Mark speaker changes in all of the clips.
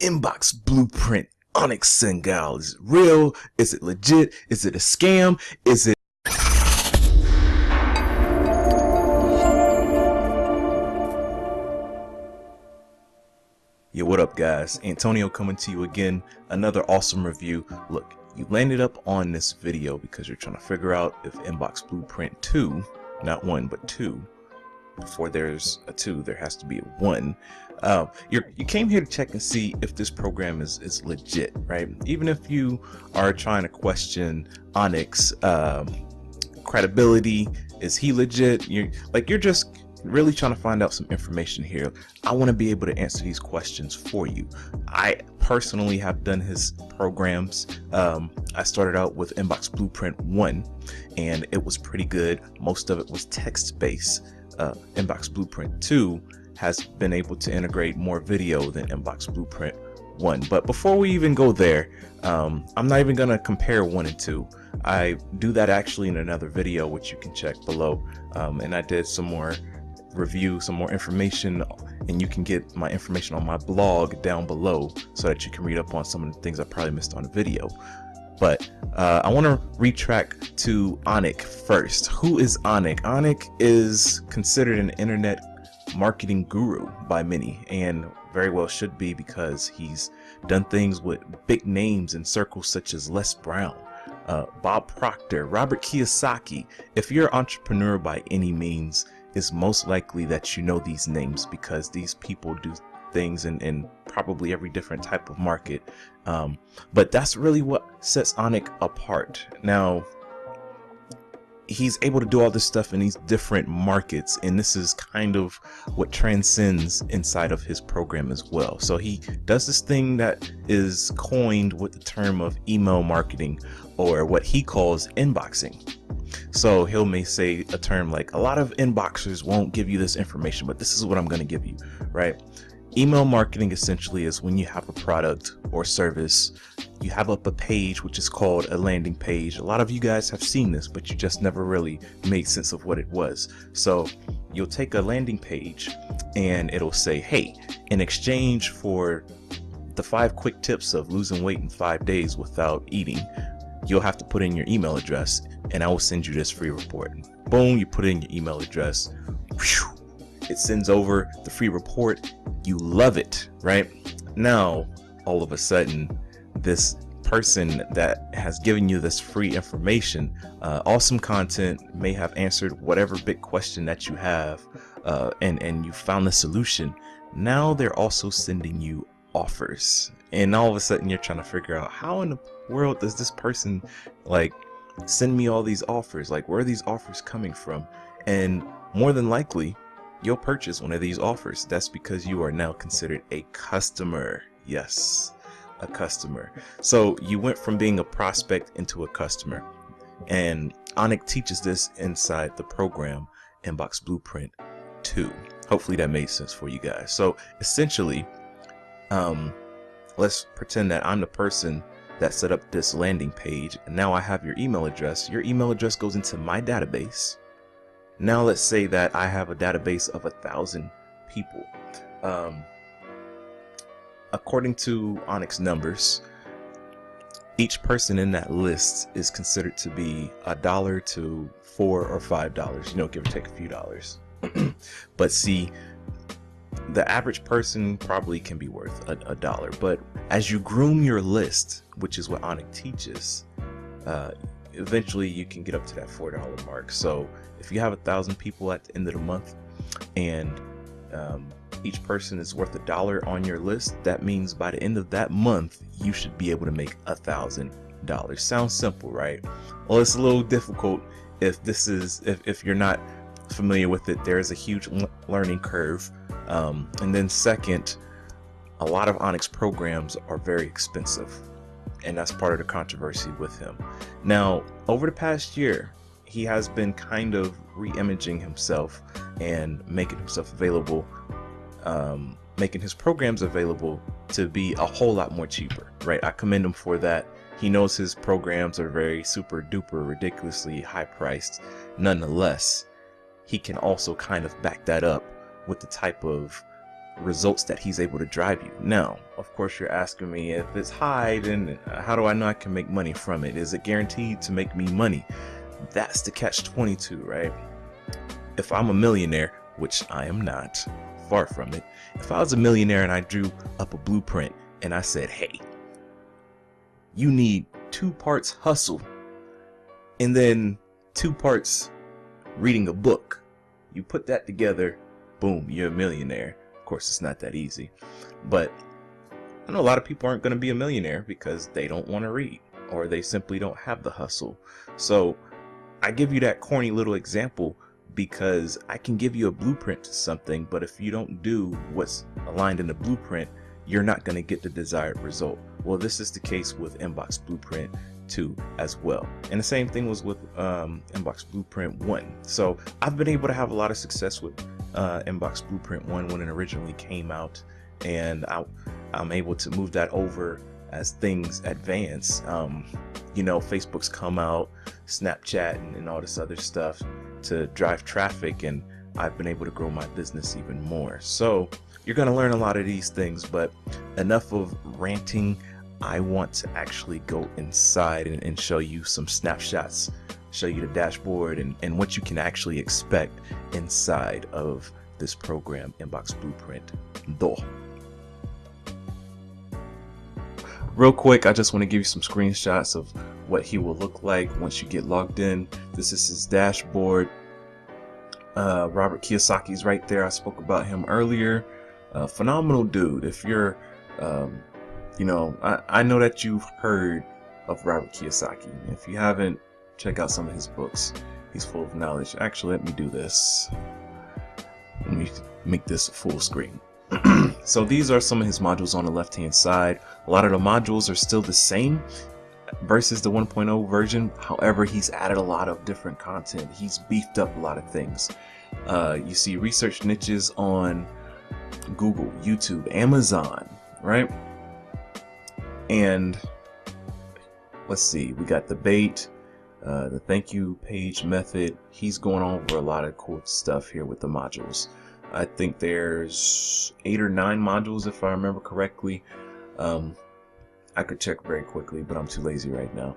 Speaker 1: Inbox blueprint. Anik Singal. Is it real? Is it legit? Is it a scam? Is it... Yo, what up guys? Antonio coming to you again. Another awesome review. Look, you landed up on this video because you're trying to figure out if Inbox Blueprint 2, not 1 but 2, before there's a 2 there has to be a 1. You came here to check and see if this program is legit, right? Even if you are trying to question Anik's credibility, is he legit? You're just really trying to find out some information here. I want to be able to answer these questions for you. I personally have done his programs. I started out with Inbox Blueprint 1 and it was pretty good. Most of it was text-based. Inbox Blueprint 2 has been able to integrate more video than Inbox Blueprint 1. But before we even go there, I'm not even gonna compare 1 and 2. I do that actually in another video, which you can check below. And I did some more review, some more information, and you can get my information on my blog down below so that you can read up on some of the things I probably missed on the video. But I want to retrack to Anik first. Who is Anik? Anik is considered an internet marketing guru by many, and very well should be, because he's done things with big names in circles such as Les Brown, Bob Proctor, Robert Kiyosaki. If you're an entrepreneur by any means, it's most likely that you know these names, because these people do things in probably every different type of market. But that's really what sets Anik apart. Now, he's able to do all this stuff in these different markets, and this is kind of what transcends inside of his program as well. So he does this thing that is coined with the term of email marketing, or what he calls inboxing. So he'll may say a term like, a lot of inboxers won't give you this information, but this is what I'm going to give you, right? Email marketing essentially is when you have a product or service, you have up a page which is called a landing page. A lot of you guys have seen this, but you just never really made sense of what it was. So you'll take a landing page and it'll say, hey, in exchange for the 5 quick tips of losing weight in 5 days without eating, you'll have to put in your email address and I will send you this free report. Boom, you put in your email address. Whew, it sends over the free report. You love it, right? Now, all of a sudden, this person that has given you this free information, awesome content, may have answered whatever big question that you have, and you found the solution. Now they're also sending you offers, and all of a sudden you're trying to figure out, how in the world does this person like send me all these offers? Like, where are these offers coming from? And more than likely you'll purchase one of these offers. That's because you are now considered a customer. Yes, a customer. So you went from being a prospect into a customer, and Anik teaches this inside the program Inbox Blueprint 2. Hopefully that made sense for you guys. So essentially, let's pretend that I'm the person that set up this landing page, and now I have your email address. Your email address goes into my database. Now let's say that I have a database of 1,000 people. According to Anik's numbers, each person in that list is considered to be $1 to $4 or $5, give or take a few dollars. But see, the average person probably can be worth a dollar, but as you groom your list, which is what Anik teaches, eventually you can get up to that $4 mark. So if you have 1,000 people at the end of the month, and each person is worth $1 on your list, that means by the end of that month you should be able to make $1,000. Sounds simple, right? Well, it's a little difficult if you're not familiar with it. There is a huge learning curve, and then second, a lot of Anik's programs are very expensive, and that's part of the controversy with him. Now, over the past year, he has been kind of re-imaging himself and making himself available, making his programs available to be a whole lot more cheaper, right? I commend him for that. He knows his programs are very super duper ridiculously high priced. Nonetheless, he can also kind of back that up with the type of results that he's able to drive you. Now, of course, you're asking me, if it's high, then how do I know I can make money from it? Is it guaranteed to make me money? That's the catch-22, right? If I'm a millionaire, which I am not, far from it. If I was a millionaire and I drew up a blueprint and I said, hey, you need 2 parts hustle and then 2 parts reading a book, you put that together, boom, you're a millionaire. Of course, it's not that easy, but I know a lot of people aren't going to be a millionaire because they don't want to read, or they simply don't have the hustle. So I give you that corny little example because I can give you a blueprint to something, but if you don't do what's aligned in the blueprint, you're not going to get the desired result. Well, this is the case with Inbox Blueprint 2 as well. And the same thing was with Inbox Blueprint 1. So I've been able to have a lot of success with Inbox Blueprint 1 when it originally came out, and I'm able to move that over as things advance. You know, Facebook's come out, Snapchat, and all this other stuff to drive traffic, and I've been able to grow my business even more. So you're going to learn a lot of these things, but enough of ranting. I want to actually go inside and show you some snapshots, show you the dashboard and what you can actually expect inside of this program, Inbox Blueprint 2. Real quick, I just want to give you some screenshots of what he will look like once you get logged in. This is his dashboard. Robert Kiyosaki's right there. I spoke about him earlier. Phenomenal dude. If you're you know, I know that you've heard of Robert Kiyosaki. If you haven't, check out some of his books. He's full of knowledge. Actually, let me do this. Let me make this a full screen. So these are some of his modules on the left hand side. A lot of the modules are still the same versus the 1.0 version. However, he's added a lot of different content. He's beefed up a lot of things. You see research niches on Google, YouTube, Amazon, right? And let's see, we got the bait, the thank you page method. He's going over a lot of cool stuff here with the modules. I think there's 8 or 9 modules if I remember correctly. I could check very quickly, but I'm too lazy right now.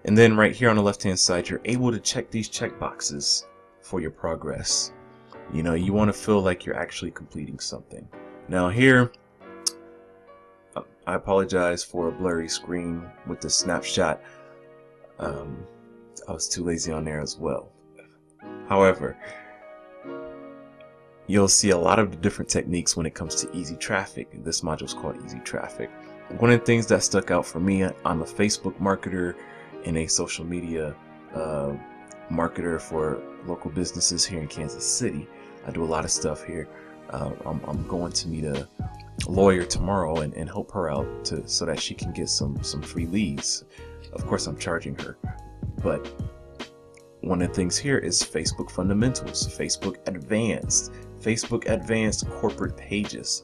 Speaker 1: And then right here on the left hand side, you're able to check these check boxes for your progress. You know, you want to feel like you're actually completing something. Now here, I apologize for a blurry screen with the snapshot. I was too lazy on there as well. However, you'll see a lot of the different techniques when it comes to easy traffic. This module is called Easy Traffic. One of the things that stuck out for me, I'm a Facebook marketer and a social media marketer for local businesses here in Kansas City. I do a lot of stuff here. I'm going to meet a lawyer tomorrow and help her out so that she can get some free leads. Of course, I'm charging her, but one of the things here is Facebook Fundamentals, Facebook Advanced Corporate Pages,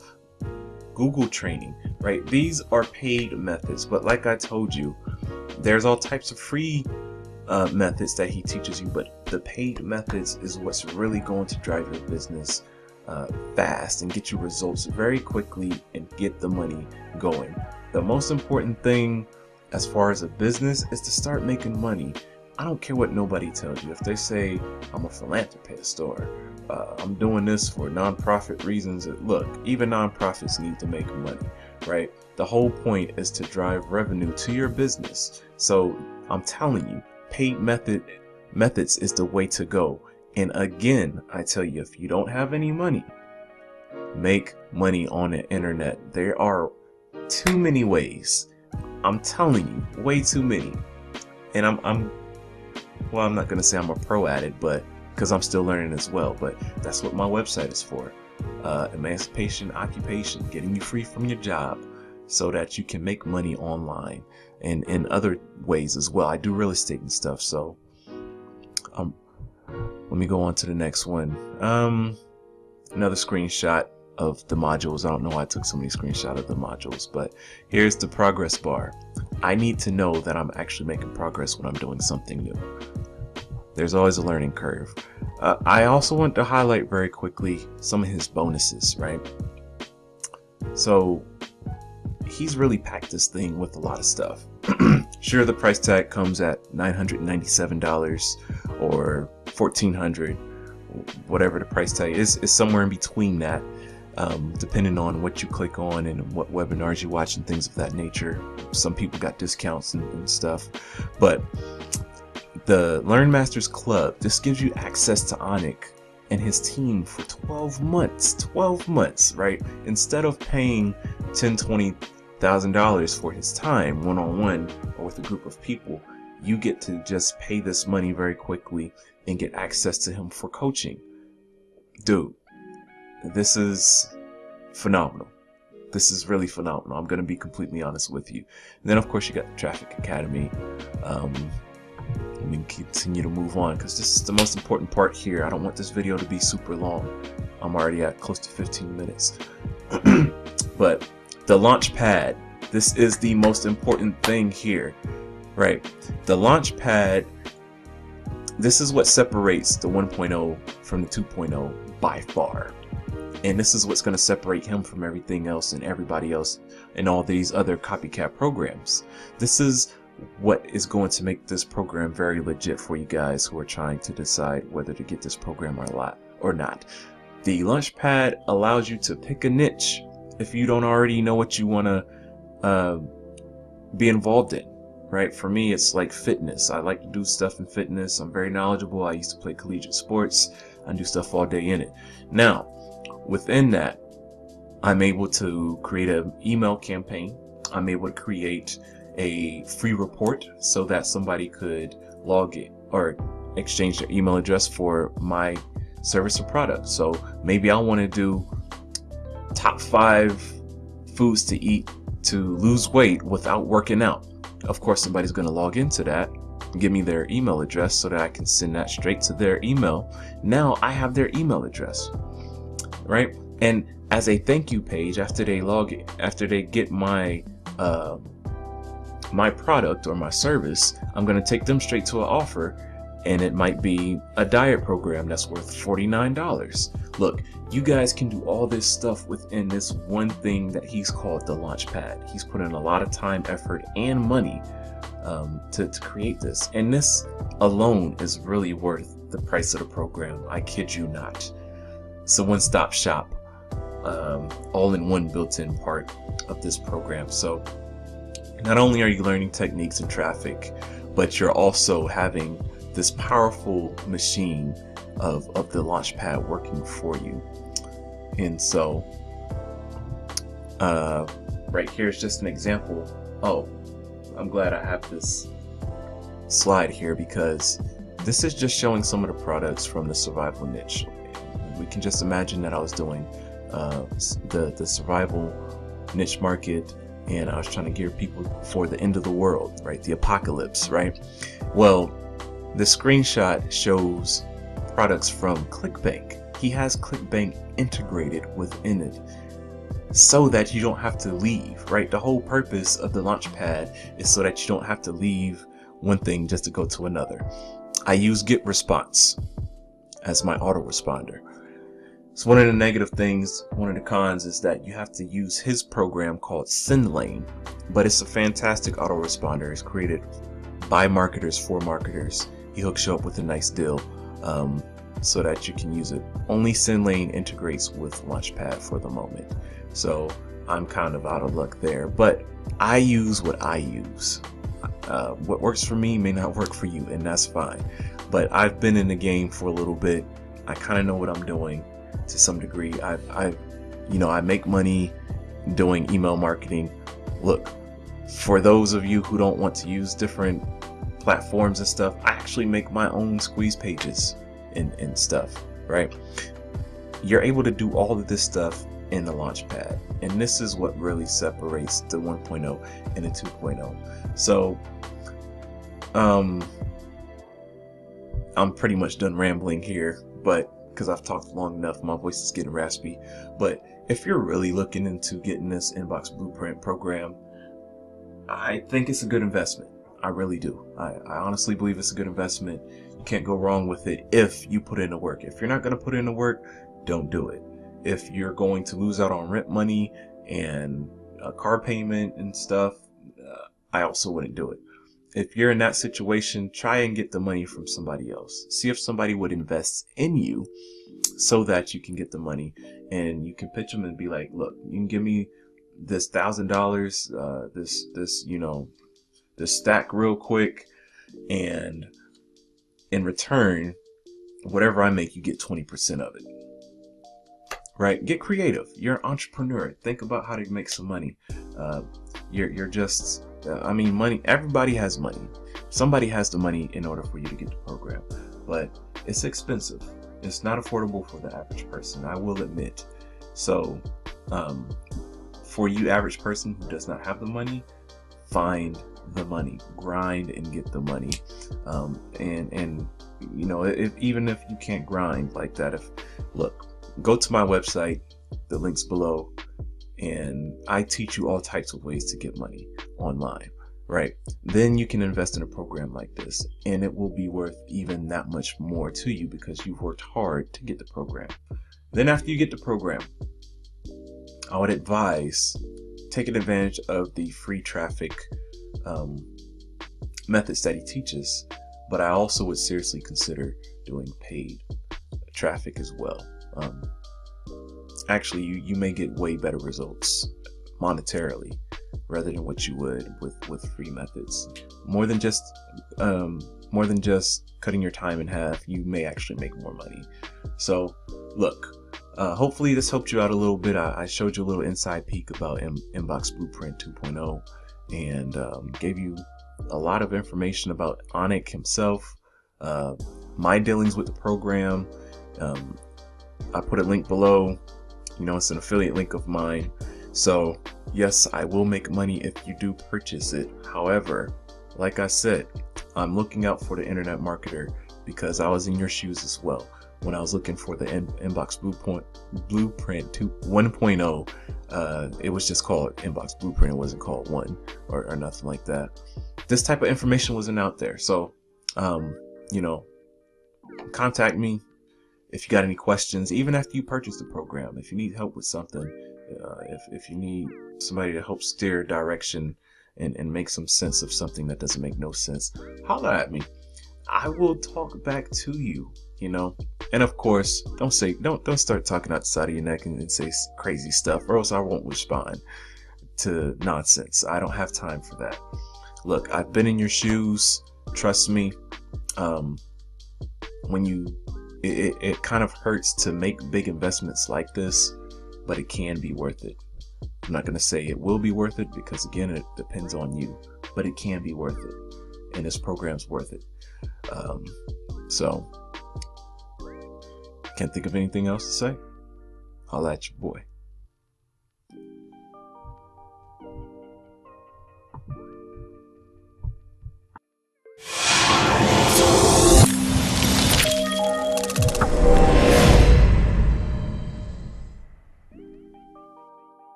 Speaker 1: Google Training, right? These are paid methods, but like I told you, there's all types of free methods that he teaches you, but the paid methods is what's really going to drive your business fast and get you results very quickly and get the money going. The most important thing as far as a business is to start making money. I don't care what nobody tells you. If they say I'm a philanthropist or I'm doing this for nonprofit reasons, look, even nonprofits need to make money, right? The whole point is to drive revenue to your business. So I'm telling you, paid methods is the way to go. And again, I tell you, if you don't have any money, make money on the internet. There are too many ways. I'm telling you, way too many. And I'm not going to say I'm a pro at it, but because I'm still learning as well, but that's what my website is for. Emancipation, occupation, getting you free from your job so that you can make money online and in other ways as well. I do real estate and stuff, so let me go on to the next one. Another screenshot of the modules. I don't know why I took so many screenshots of the modules, but here's the progress bar. I need to know that I'm actually making progress when I'm doing something new. There's always a learning curve. I also want to highlight very quickly some of his bonuses, right? So he's really packed this thing with a lot of stuff. Sure, the price tag comes at $997 or $1,400, whatever the price tag is somewhere in between that, depending on what you click on and what webinars you watch and things of that nature. Some people got discounts and stuff, but the Learn Masters Club, this gives you access to Anik and his team for 12 months, right? Instead of paying $10,000-$20,000 for his time one-on-one or with a group of people, you get to just pay this money very quickly and get access to him for coaching. Dude, this is phenomenal. This is really phenomenal. I'm going to be completely honest with you. And then, of course, you got the Traffic Academy. We can continue to move on because this is the most important part here. I don't want this video to be super long. I'm already at close to 15 minutes. But the launch pad, this is the most important thing here, right? The launch pad, this is what separates the 1.0 from the 2.0 by far. And this is what's going to separate him from everything else and everybody else and all these other copycat programs. This is what is going to make this program very legit for you guys who are trying to decide whether to get this program or not. The Launchpad allows you to pick a niche if you don't already know what you want to be involved in, right? For me, it's like fitness. I like to do stuff in fitness. I'm very knowledgeable. I used to play collegiate sports. I do stuff all day in it. Now, within that, I'm able to create an email campaign. I'm able to create a free report so that somebody could log in or exchange their email address for my service or product. So maybe I want to do top 5 foods to eat to lose weight without working out. Of course, somebody's going to log into that, give me their email address so that I can send that straight to their email. Now I have their email address, right? And as a thank you page, after they get my my product or my service, I'm going to take them straight to an offer, and it might be a diet program that's worth $49. Look, you guys can do all this stuff within this one thing that he's called the Launchpad. He's put in a lot of time, effort, and money to create this, and this alone is really worth the price of the program. I kid you not. It's a one-stop shop, all-in-one built-in part of this program. So not only are you learning techniques in traffic, but you're also having this powerful machine of the Launchpad working for you. And so right here is just an example. Oh, I'm glad I have this slide here because this is just showing some of the products from the survival niche. We can just imagine that I was doing the survival niche market, and I was trying to gear people for the end of the world, right? The apocalypse, right? Well, the screenshot shows products from ClickBank. He has ClickBank integrated within it so that you don't have to leave, right? The whole purpose of the Launchpad is so that you don't have to leave one thing just to go to another. I use GetResponse as my autoresponder. So one of the negative things, one of the cons, is that you have to use his program called SendLane, but it's a fantastic autoresponder. It's created by marketers for marketers. He hooks you up with a nice deal so that you can use it. Only SendLane integrates with Launchpad for the moment, so I'm kind of out of luck there. But I use what I use. What works for me may not work for you, and that's fine. But I've been in the game for a little bit. I kind of know what I'm doing. To some degree, I make money doing email marketing. Look, for those of you who don't want to use different platforms and stuff, I actually make my own squeeze pages and stuff, right? You're able to do all of this stuff in the Launchpad, and this is what really separates the 1.0 and the 2.0. So I'm pretty much done rambling here, but because I've talked long enough, my voice is getting raspy. But if you're really looking into getting this Inbox Blueprint program, I think it's a good investment. I really do. I honestly believe it's a good investment. You can't go wrong with it if you put in the work. If you're not going to put in the work, don't do it. If you're going to lose out on rent money and a car payment and stuff, I also wouldn't do it. If you're in that situation, try and get the money from somebody else. See if somebody would invest in you so that you can get the money, and you can pitch them and be like, look, you can give me this $1,000, this stack real quick, and in return, whatever I make, you get 20% of it. Right? Get creative. You're an entrepreneur. Think about how to make some money. You're just, money. Everybody has money. Somebody has the money in order for you to get the program, but it's expensive. It's not affordable for the average person, I will admit. So, for you average person who does not have the money, find the money, grind and get the money. And even if you can't grind like that, go to my website, the link's below, and I teach you all types of ways to get money online, right? Then you can invest in a program like this, and it will be worth even that much more to you because you've worked hard to get the program. Then after you get the program, I would advise taking advantage of the free traffic methods that he teaches, but I also would seriously consider doing paid traffic as well. Actually, you may get way better results monetarily rather than what you would with free methods. More than just cutting your time in half, you may actually make more money. So look, hopefully this helped you out a little bit. I showed you a little inside peek about Inbox Blueprint 2.0 and gave you a lot of information about Anik himself, my dealings with the program. I put a link below. It's an affiliate link of mine. So yes, I will make money if you do purchase it. However, like I said, I'm looking out for the internet marketer because I was in your shoes as well. When I was looking for the Inbox Blueprint 1.0, it was just called Inbox Blueprint. It wasn't called 1 or nothing like that. This type of information wasn't out there. So, contact me if you got any questions, even after you purchase the program. If you need help with something, if you need somebody to help steer direction and make some sense of something that doesn't make no sense, holler at me. I will talk back to you, and of course, don't start talking outside of your neck and say crazy stuff, or else I won't respond to nonsense. I don't have time for that. Look, I've been in your shoes. Trust me. It kind of hurts to make big investments like this, but it can be worth it. I'm not going to say it will be worth it because, again, it depends on you, but it can be worth it, and this program's worth it. So, can't think of anything else to say. Holla at your boy.